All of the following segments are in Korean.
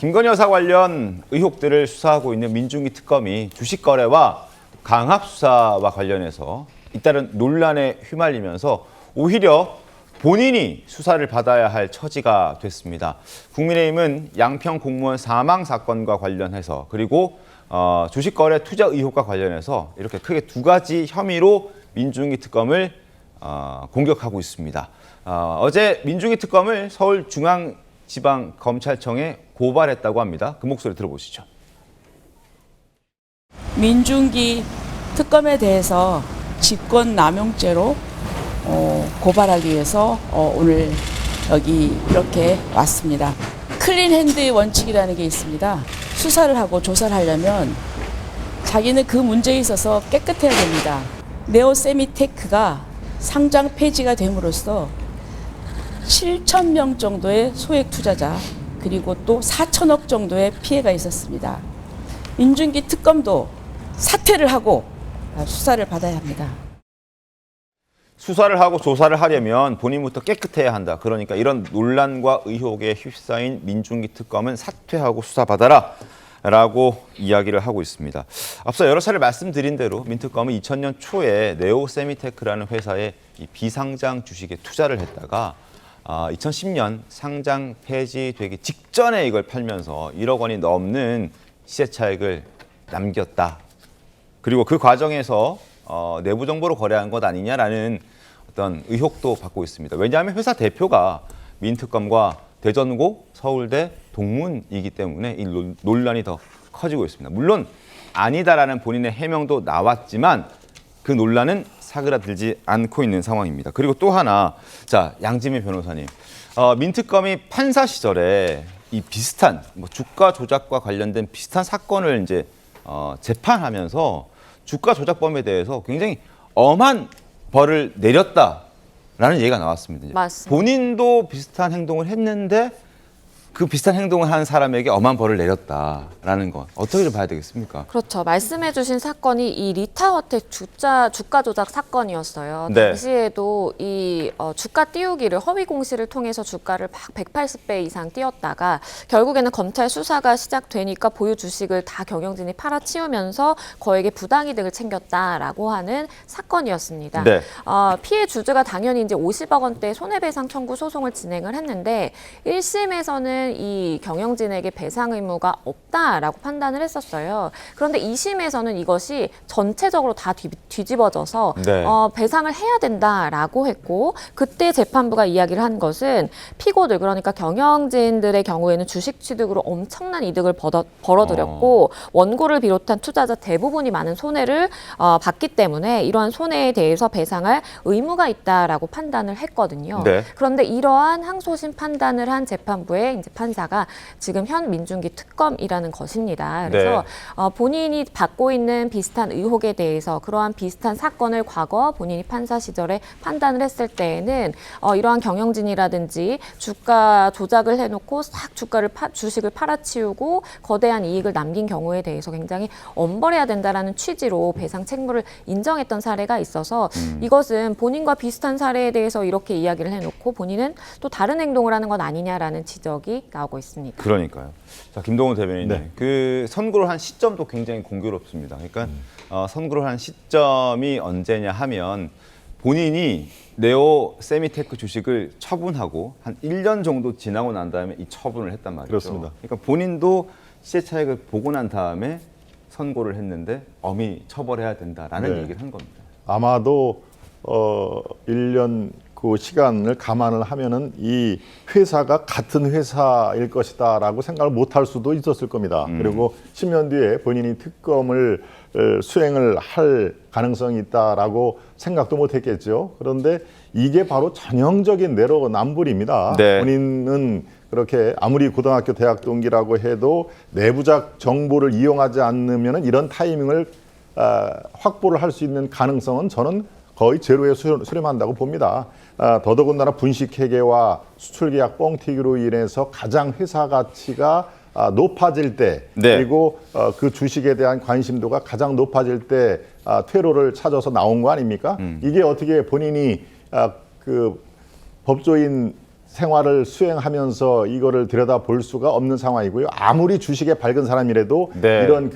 김건희 여사 관련 의혹들을 수사하고 있는 민중기 특검이 주식 거래와 강압 수사와 관련해서 잇따른 논란에 휘말리면서 오히려 본인이 수사를 받아야 할 처지가 됐습니다. 국민의힘은 양평 공무원 사망 사건과 관련해서 그리고 주식 거래 투자 의혹과 관련해서 이렇게 크게 두 가지 혐의로 민중기 특검을 공격하고 있습니다. 어제 민중기 특검을 서울중앙지방검찰청에 고발했다고 합니다. 그 목소리 들어보시죠. 민중기 특검에 대해서 직권남용죄로 고발하기 위해서 오늘 여기 이렇게 왔습니다. 클린 핸드의 원칙이라는 게 있습니다. 수사를 하고 조사를 하려면 자기는 그 문제에 있어서 깨끗해야 됩니다. 네오세미테크가 상장 폐지가 됨으로써 7,000명 정도의 소액 투자자 그리고 또 4천억 정도의 피해가 있었습니다. 민중기 특검도 사퇴를 하고 수사를 받아야 합니다. 수사를 하고 조사를 하려면 본인부터 깨끗해야 한다. 그러니까 이런 논란과 의혹에 휩싸인 민중기 특검은 사퇴하고 수사받아라 라고 이야기를 하고 있습니다. 앞서 여러 차례 말씀드린 대로 민특검은 2000년 초에 네오세미테크라는 회사의 이 비상장 주식에 투자를 했다가 2010년 상장 폐지되기 직전에 이걸 팔면서 1억 원이 넘는 시세 차익을 남겼다. 그리고 그 과정에서 내부 정보로 거래한 것 아니냐라는 어떤 의혹도 받고 있습니다. 왜냐하면 회사 대표가 민특검과 대전고, 서울대 동문이기 때문에 이 논란이 더 커지고 있습니다. 물론 아니다라는 본인의 해명도 나왔지만 그 논란은 사그라들지 않고 있는 상황입니다. 그리고 또 하나, 자 양지미 변호사님, 민특검이 판사 시절에 이 비슷한 주가 조작과 관련된 비슷한 사건을 이제 재판하면서 주가 조작범에 대해서 굉장히 엄한 벌을 내렸다라는 얘기가 나왔습니다. 맞습니다. 본인도 비슷한 행동을 했는데 그 비슷한 행동을 한 사람에게 엄한 벌을 내렸다라는 것 어떻게 봐야 되겠습니까? 그렇죠. 말씀해주신 사건이 이 리타워텍 주가 조작 사건이었어요. 네. 당시에도 이 주가 띄우기를 허위 공시를 통해서 주가를 막 180배 이상 띄웠다가 결국에는 검찰 수사가 시작되니까 보유 주식을 다 경영진이 팔아치우면서 거액의 부당이득을 챙겼다라고 하는 사건이었습니다. 네. 피해 주주가 당연히 이제 50억 원대 손해배상 청구 소송을 진행을 했는데 1심에서는 이 경영진에게 배상 의무가 없다라고 판단을 했었어요. 그런데 2심에서는 이것이 전체적으로 다 뒤집어져서 네. 배상을 해야 된다라고 했고 그때 재판부가 이야기를 한 것은 피고들 그러니까 경영진들의 경우에는 주식 취득으로 엄청난 이득을 벌어들였고 원고를 비롯한 투자자 대부분이 많은 손해를 봤기 때문에 이러한 손해에 대해서 배상할 의무가 있다라고 판단을 했거든요. 네. 그런데 이러한 항소심 판단을 한 재판부의 이제 판사가 지금 현 민중기 특검이라는 것입니다. 그래서 본인이 받고 있는 비슷한 의혹에 대해서 그러한 비슷한 사건을 과거 본인이 판사 시절에 판단을 했을 때에는 이러한 경영진이라든지 주가 조작을 해놓고 싹 주식을 팔아치우고 거대한 이익을 남긴 경우에 대해서 굉장히 엄벌해야 된다라는 취지로 배상 책무를 인정했던 사례가 있어서 이것은 본인과 비슷한 사례에 대해서 이렇게 이야기를 해놓고 본인은 또 다른 행동을 하는 건 아니냐라는 지적이 나오고 있습니다. 그러니까요. 자, 김동훈 대변인님, 네. 그 선고를 한 시점도 굉장히 공교롭습니다. 그러니까 선고를 한 시점이 언제냐 하면 본인이 네오세미테크 주식을 처분하고 한 1년 정도 지나고 난 다음에 이 처분을 했단 말이죠. 그렇습니다. 그러니까 본인도 시세 차익을 보고 난 다음에 선고를 했는데 엄히 처벌해야 된다라는 네. 얘기를 한 겁니다. 아마도 1년 그 시간을 감안을 하면은 이 회사가 같은 회사일 것이다라고 생각을 못할 수도 있었을 겁니다. 그리고 10년 뒤에 본인이 특검을 수행을 할 가능성이 있다라고 생각도 못했겠죠. 그런데 이게 바로 전형적인 내로남불입니다. 네. 본인은 그렇게 아무리 고등학교 대학 동기라고 해도 내부적 정보를 이용하지 않으면 이런 타이밍을 확보를 할 수 있는 가능성은 저는 거의 제로에 수렴한다고 봅니다. 더더군다나 분식회계와 수출계약 뻥튀기로 인해서 가장 회사 가치가 높아질 때 네. 그리고 그 주식에 대한 관심도가 가장 높아질 때 퇴로를 찾아서 나온 거 아닙니까? 이게 어떻게 본인이 그 법조인 생활을 수행하면서 이거를 들여다 볼 수가 없는 상황이고요. 아무리 주식에 밝은 사람이라도 네. 이런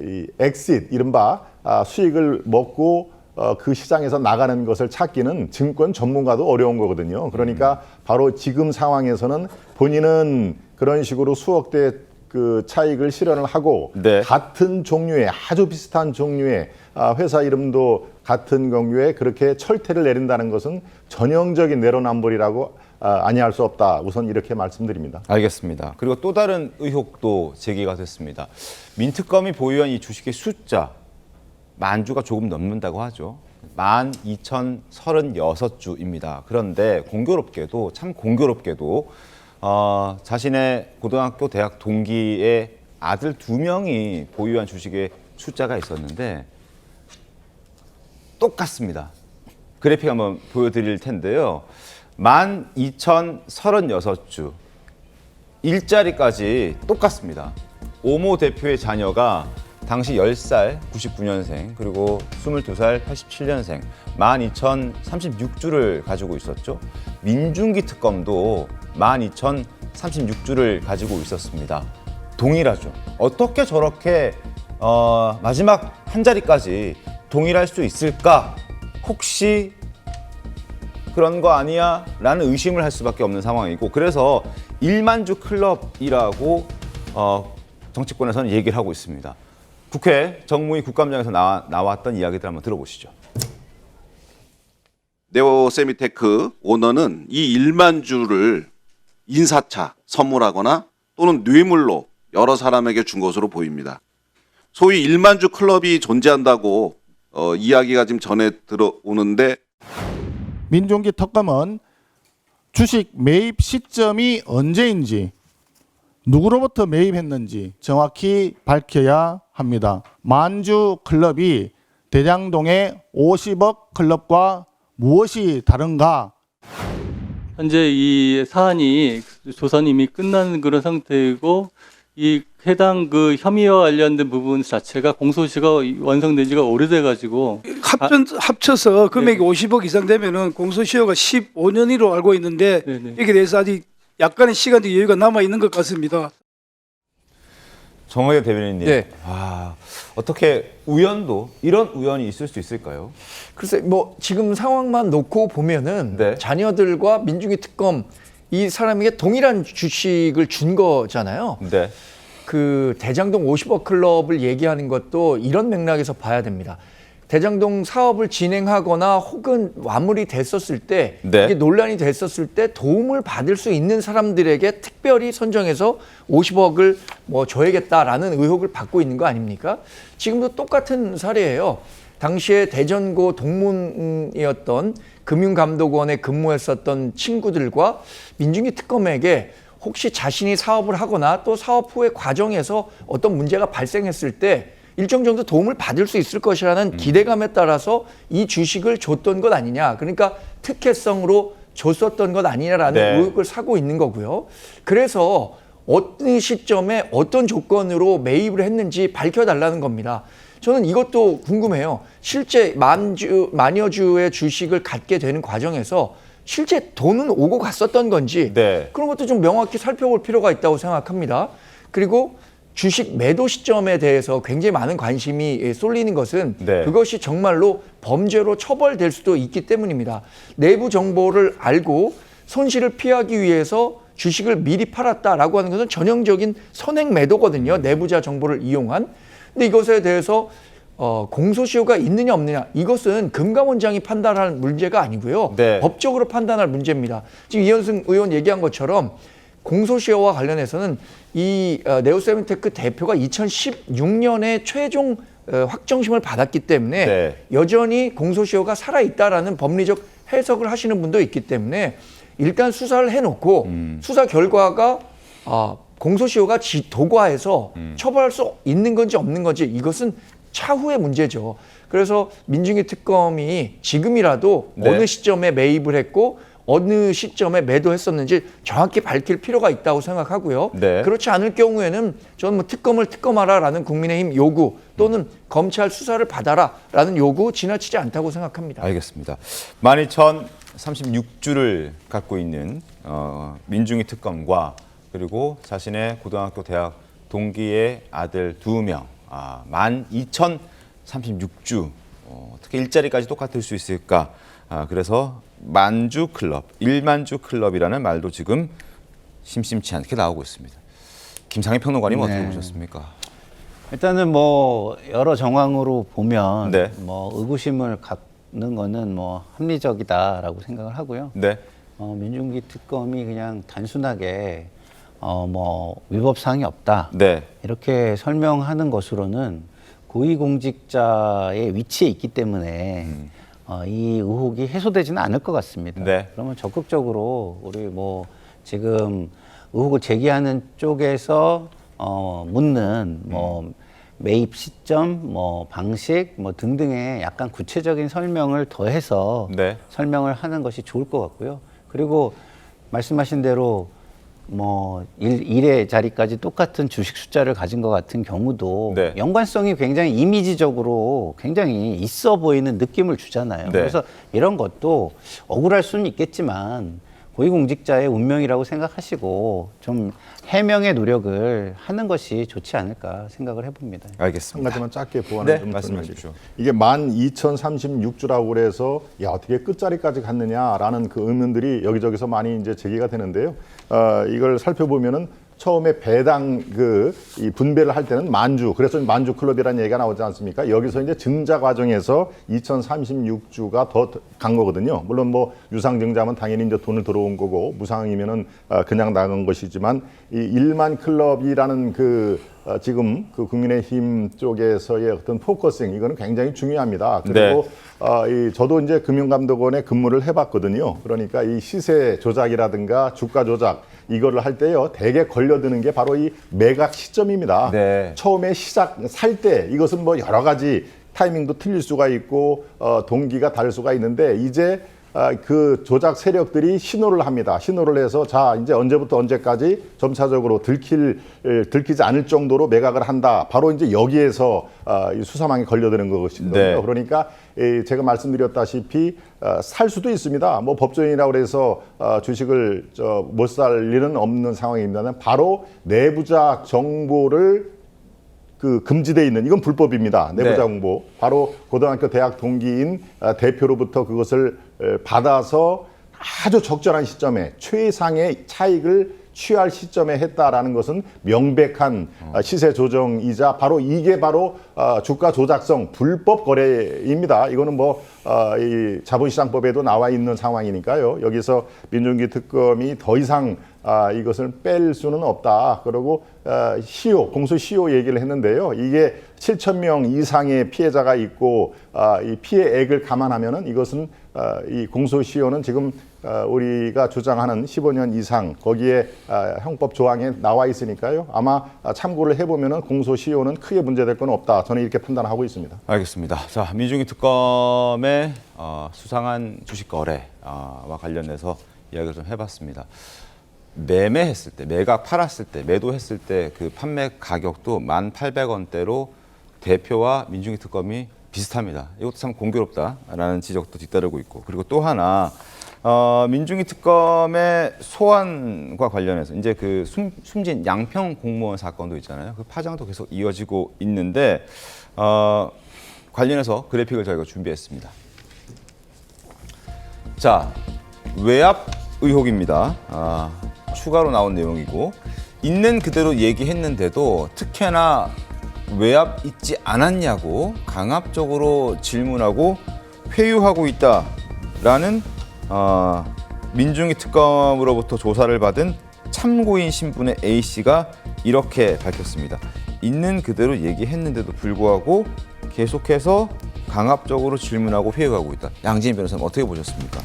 이 엑싯 이른바 수익을 먹고 그 시장에서 나가는 것을 찾기는 증권 전문가도 어려운 거거든요. 그러니까 바로 지금 상황에서는 본인은 그런 식으로 수억대 그 차익을 실현을 하고 네. 같은 종류의 아주 비슷한 종류의 회사 이름도 같은 경우에 그렇게 철퇴를 내린다는 것은 전형적인 내로남불이라고 아니할 수 없다. 우선 이렇게 말씀드립니다. 알겠습니다. 그리고 또 다른 의혹도 제기가 됐습니다. 민특검이 보유한 이 주식의 숫자, 만주가 조금 넘는다고 하죠. 12,036주입니다. 그런데 공교롭게도, 참 공교롭게도 자신의 고등학교, 대학 동기의 아들 2명이 보유한 주식의 숫자가 있었는데 똑같습니다. 그래픽 한번 보여드릴 텐데요. 12,036주, 일자리까지 똑같습니다. 오모 대표의 자녀가 당시 10살 99년생 그리고 22살 87년생 12,036주를 가지고 있었죠. 민중기 특검도 12,036주를 가지고 있었습니다. 동일하죠. 어떻게 저렇게 마지막 한 자리까지 동일할 수 있을까? 혹시 그런 거 아니야? 라는 의심을 할 수밖에 없는 상황이고, 그래서 1만주 클럽이라고 정치권에서는 얘기를 하고 있습니다. 국회 정무위 국감장에서 나왔던 이야기들 한번 들어보시죠. 네오세미테크 오너는 이 1만 주를 인사차 선물하거나 또는 뇌물로 여러 사람에게 준 것으로 보입니다. 소위 1만 주 클럽이 존재한다고 이야기가 지금 전해 들어오는데, 민중기 특검은 주식 매입 시점이 언제인지, 누구로부터 매입했는지 정확히 밝혀야 합니다. 만주 클럽이 대장동의 50억 클럽과 무엇이 다른가? 현재 이 사안이 조사는 이미 끝난 그런 상태이고, 이 해당 그 혐의와 관련된 부분 자체가 공소시가 완성된 지가 오래돼 가지고 합쳐서 금액이 50억 이상 되면은 공소시효가 15년으로 알고 있는데, 네네. 여기에 대해서 아직 약간의 시간적 여유가 남아 있는 것 같습니다. 정호재 대변인님, 네. 어떻게 이런 우연이 있을 수 있을까요? 글쎄 뭐 지금 상황만 놓고 보면은 네. 자녀들과 민중기 특검 이 사람에게 동일한 주식을 준 거잖아요. 네. 그 대장동 50억 클럽을 얘기하는 것도 이런 맥락에서 봐야 됩니다. 대장동 사업을 진행하거나 혹은 완물이 됐었을 때, 네. 이게 논란이 됐었을 때 도움을 받을 수 있는 사람들에게 특별히 선정해서 50억을 뭐 줘야겠다라는 의혹을 받고 있는 거 아닙니까? 지금도 똑같은 사례예요. 당시에 대전고 동문이었던 금융감독원에 근무했었던 친구들과 민중기 특검에게 혹시 자신이 사업을 하거나 또 사업 후의 과정에서 어떤 문제가 발생했을 때 일정 정도 도움을 받을 수 있을 것이라는 기대감에 따라서 이 주식을 줬던 것 아니냐. 그러니까 특혜성으로 줬었던 것 아니냐라는 네. 의혹을 사고 있는 거고요. 그래서 어떤 시점에 어떤 조건으로 매입을 했는지 밝혀달라는 겁니다. 저는 이것도 궁금해요. 실제 만여 주의 주식을 갖게 되는 과정에서 실제 돈은 오고 갔었던 건지 네. 그런 것도 좀 명확히 살펴볼 필요가 있다고 생각합니다. 그리고 주식 매도 시점에 대해서 굉장히 많은 관심이 쏠리는 것은 네. 그것이 정말로 범죄로 처벌될 수도 있기 때문입니다. 내부 정보를 알고 손실을 피하기 위해서 주식을 미리 팔았다라고 하는 것은 전형적인 선행 매도거든요. 내부자 정보를 이용한. 근데 이것에 대해서 공소시효가 있느냐 없느냐, 이것은 금감원장이 판단할 문제가 아니고요. 네. 법적으로 판단할 문제입니다. 지금 이현승 의원 얘기한 것처럼 공소시효와 관련해서는 이 네오세미테크 대표가 2016년에 최종 확정심을 받았기 때문에 네. 여전히 공소시효가 살아있다라는 법리적 해석을 하시는 분도 있기 때문에 일단 수사를 해놓고 수사 결과가 공소시효가 도과해서 처벌할 수 있는 건지 없는 건지, 이것은 차후의 문제죠. 그래서 민중기 특검이 지금이라도 네. 어느 시점에 매입을 했고 어느 시점에 매도했었는지 정확히 밝힐 필요가 있다고 생각하고요. 네. 그렇지 않을 경우에는 저는 뭐 특검을 특검하라라는 국민의힘 요구 또는 검찰 수사를 받아라라는 요구 지나치지 않다고 생각합니다. 알겠습니다. 12,000 36주를 갖고 있는 민중위 특검과 그리고 자신의 고등학교 대학 동기의 아들 2명, 만 2,036주, 어떻게 일자리까지 똑같을 수 있을까? 그래서 만주 클럽, 1만주 클럽이라는 말도 지금 심심치 않게 나오고 있습니다. 김상희 평론가님 어떻게 보셨습니까? 일단은 뭐 여러 정황으로 보면 네. 뭐 의구심을 갖는 거는 뭐 합리적이다라고 생각을 하고요. 네. 민중기 특검이 그냥 단순하게 뭐 위법 사항이 없다 네. 이렇게 설명하는 것으로는 고위공직자의 위치에 있기 때문에 이 의혹이 해소되지는 않을 것 같습니다. 네. 그러면 적극적으로 우리 뭐 지금 의혹을 제기하는 쪽에서 묻는 뭐 매입 시점, 뭐 방식, 뭐 등등의 약간 구체적인 설명을 더해서 네. 설명을 하는 것이 좋을 것 같고요. 그리고 말씀하신 대로 뭐 일의 자리까지 똑같은 주식 숫자를 가진 것 같은 경우도 네. 연관성이 굉장히 이미지적으로 굉장히 있어 보이는 느낌을 주잖아요. 네. 그래서 이런 것도 억울할 수는 있겠지만 고위공직자의 운명이라고 생각하시고 좀 해명의 노력을 하는 것이 좋지 않을까 생각을 해봅니다. 한 알겠습니다. 가지만 짧게 보완을 네, 좀 말씀하십시오. 이게 12,036주라고 그래서 야 어떻게 끝자리까지 갔느냐라는 그 의문들이 여기저기서 많이 이제 제기가 되는데요. 이걸 살펴보면은 처음에 배당 이 분배를 할 때는 만주, 그래서 만주 클럽이라는 얘기가 나오지 않습니까? 여기서 이제 증자 과정에서 2036주가 더 간 거거든요. 물론 뭐 유상 증자면 당연히 이제 돈을 들어온 거고 무상이면은 그냥 나간 것이지만 이 1만 클럽이라는 지금 그 국민의힘 쪽에서의 어떤 포커싱 이거는 굉장히 중요합니다. 그리고 저도 이제 금융감독원에 근무를 해봤거든요. 그러니까 이 시세 조작이라든가 주가 조작 이거를 할 때요 대개 걸려드는 게 바로 이 매각 시점입니다. 네. 처음에 살 때 이것은 뭐 여러 가지 타이밍도 틀릴 수가 있고 동기가 다를 수가 있는데 이제 그 조작 세력들이 신호를 합니다. 신호를 해서 자 이제 언제부터 언제까지 점차적으로 들키지 않을 정도로 매각을 한다. 바로 이제 여기에서 이 수사망에 걸려드는 것이거든요. 네. 그러니까 제가 말씀드렸다시피 살 수도 있습니다. 뭐 법조인이라고 해서 주식을 못 살 일은 없는 상황입니다만 바로 내부자 정보를 금지돼 있는 이건 불법입니다. 내부자 정보 바로 고등학교 대학 동기인 대표로부터 그것을 받아서 아주 적절한 시점에 최상의 차익을 취할 시점에 했다라는 것은 명백한 시세 조정이자 바로 이게 바로 주가 조작성 불법 거래입니다. 이거는 이 자본시장법에도 나와 있는 상황이니까요. 여기서 민중기 특검이 더 이상 이것을 뺄 수는 없다. 그리고 공소 시효 얘기를 했는데요. 이게 7,000명 이상의 피해자가 있고 이 피해액을 감안하면은 이것은 이 공소 시효는 지금 우리가 주장하는 15년 이상 거기에 형법 조항에 나와 있으니까요. 아마 참고를 해보면은 공소 시효는 크게 문제될 건 없다. 저는 이렇게 판단하고 있습니다. 알겠습니다. 자, 민중위 특검의 수상한 주식 거래와 관련해서 이야기를 좀 해봤습니다. 매매했을 때, 매각 팔았을 때, 매도했을 때 그 판매 가격도 1,800원대로 대표와 민중위 특검이 비슷합니다. 이것도 참 공교롭다라는 지적도 뒤따르고 있고, 그리고 또 하나 민중위 특검의 소환과 관련해서 이제 그 숨진 양평 공무원 사건도 있잖아요. 그 파장도 계속 이어지고 있는데 관련해서 그래픽을 저희가 준비했습니다. 자, 외압 의혹입니다. 추가로 나온 내용이고 있는 그대로 얘기했는데도 특혜나 외압 있지 않았냐고 강압적으로 질문하고 회유하고 있다라는 민중위 특검으로부터 조사를 받은 참고인 신분의 A씨가 이렇게 밝혔습니다. 있는 그대로 얘기했는데도 불구하고 계속해서 강압적으로 질문하고 회유하고 있다. 양지인 변호사님 어떻게 보셨습니까?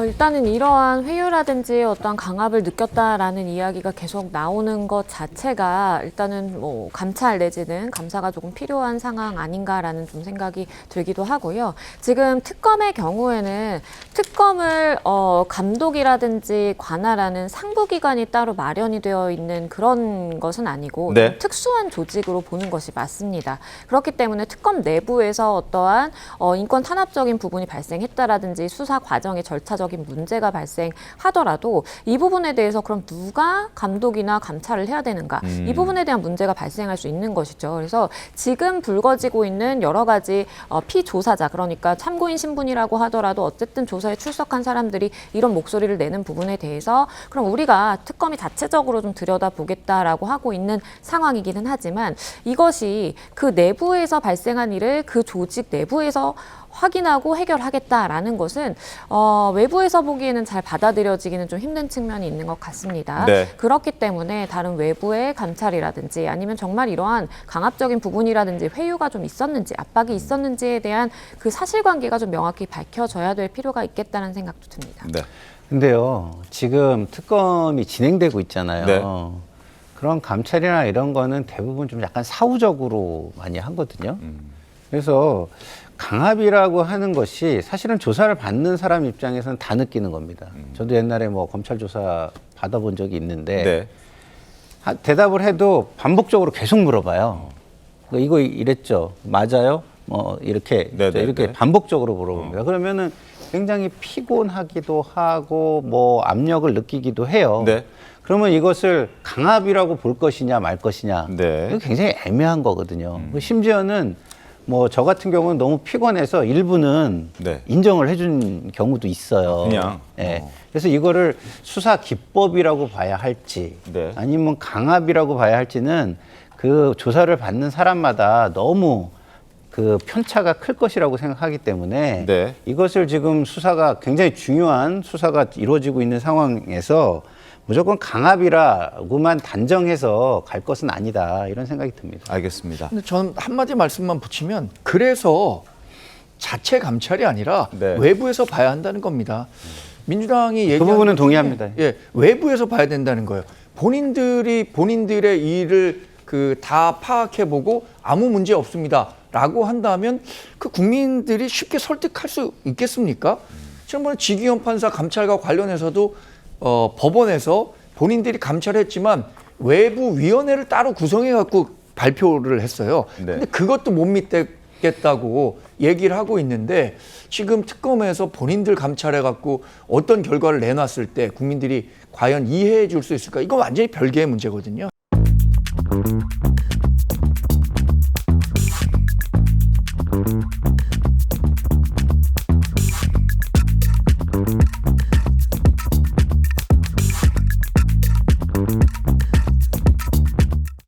일단은 이러한 회유라든지 어떠한 강압을 느꼈다라는 이야기가 계속 나오는 것 자체가 일단은 뭐 감찰 내지는 감사가 조금 필요한 상황 아닌가라는 좀 생각이 들기도 하고요. 지금 특검의 경우에는 특검을 감독이라든지 관할하는 상부기관이 따로 마련이 되어 있는 그런 것은 아니고 네. 특수한 조직으로 보는 것이 맞습니다. 그렇기 때문에 특검 내부에서 어떠한 인권 탄압적인 부분이 발생했다라든지 수사 과정의 절차 절차적인 문제가 발생하더라도 이 부분에 대해서 그럼 누가 감독이나 감찰을 해야 되는가? 이 부분에 대한 문제가 발생할 수 있는 것이죠. 그래서 지금 불거지고 있는 여러 가지 피조사자, 그러니까 참고인 신분이라고 하더라도 어쨌든 조사에 출석한 사람들이 이런 목소리를 내는 부분에 대해서 그럼 우리가 특검이 자체적으로 좀 들여다보겠다라고 하고 있는 상황이기는 하지만 이것이 그 내부에서 발생한 일을 그 조직 내부에서 확인하고 해결하겠다라는 것은 외부에서 보기에는 잘 받아들여지기는 좀 힘든 측면이 있는 것 같습니다. 네. 그렇기 때문에 다른 외부의 감찰이라든지 아니면 정말 이러한 강압적인 부분이라든지 회유가 좀 있었는지 압박이 있었는지에 대한 그 사실관계가 좀 명확히 밝혀져야 될 필요가 있겠다는 생각도 듭니다. 네. 근데요, 지금 특검이 진행되고 있잖아요. 네. 그런 감찰이나 이런 거는 대부분 좀 약간 사후적으로 많이 하거든요. 그래서 강압이라고 하는 것이 사실은 조사를 받는 사람 입장에서는 다 느끼는 겁니다. 저도 옛날에 뭐 검찰 조사 받아본 적이 있는데 네. 대답을 해도 반복적으로 계속 물어봐요. 이거 이랬죠? 맞아요? 뭐 이렇게 네네네. 이렇게 반복적으로 물어봅니다. 그러면은 굉장히 피곤하기도 하고 뭐 압력을 느끼기도 해요. 네. 그러면 이것을 강압이라고 볼 것이냐 말 것이냐 네. 이거 굉장히 애매한 거거든요. 심지어는 뭐 저 같은 경우는 너무 피곤해서 일부는 네. 인정을 해준 경우도 있어요. 그냥? 예. 그래서 이거를 수사 기법이라고 봐야 할지 네. 아니면 강압이라고 봐야 할지는 그 조사를 받는 사람마다 너무 그 편차가 클 것이라고 생각하기 때문에 네. 이것을 지금 수사가 굉장히 중요한 수사가 이루어지고 있는 상황에서 무조건 강압이라고만 단정해서 갈 것은 아니다 이런 생각이 듭니다. 알겠습니다. 근데 저는 한마디 말씀만 붙이면 그래서 자체 감찰이 아니라 네. 외부에서 봐야 한다는 겁니다. 민주당이 그 얘기하는 부분은 것 중에, 동의합니다. 예, 외부에서 봐야 된다는 거예요. 본인들의 일을 그 다 파악해보고 아무 문제 없습니다라고 한다면 그 국민들이 쉽게 설득할 수 있겠습니까? 지난번에 지기현 판사 감찰과 관련해서도 법원에서 본인들이 감찰했지만 외부 위원회를 따로 구성해 갖고 발표를 했어요. 네. 근데 그것도 못 믿겠다고 얘기를 하고 있는데 지금 특검에서 본인들 감찰해 갖고 어떤 결과를 내놨을 때 국민들이 과연 이해해 줄 수 있을까? 이거 완전히 별개의 문제거든요.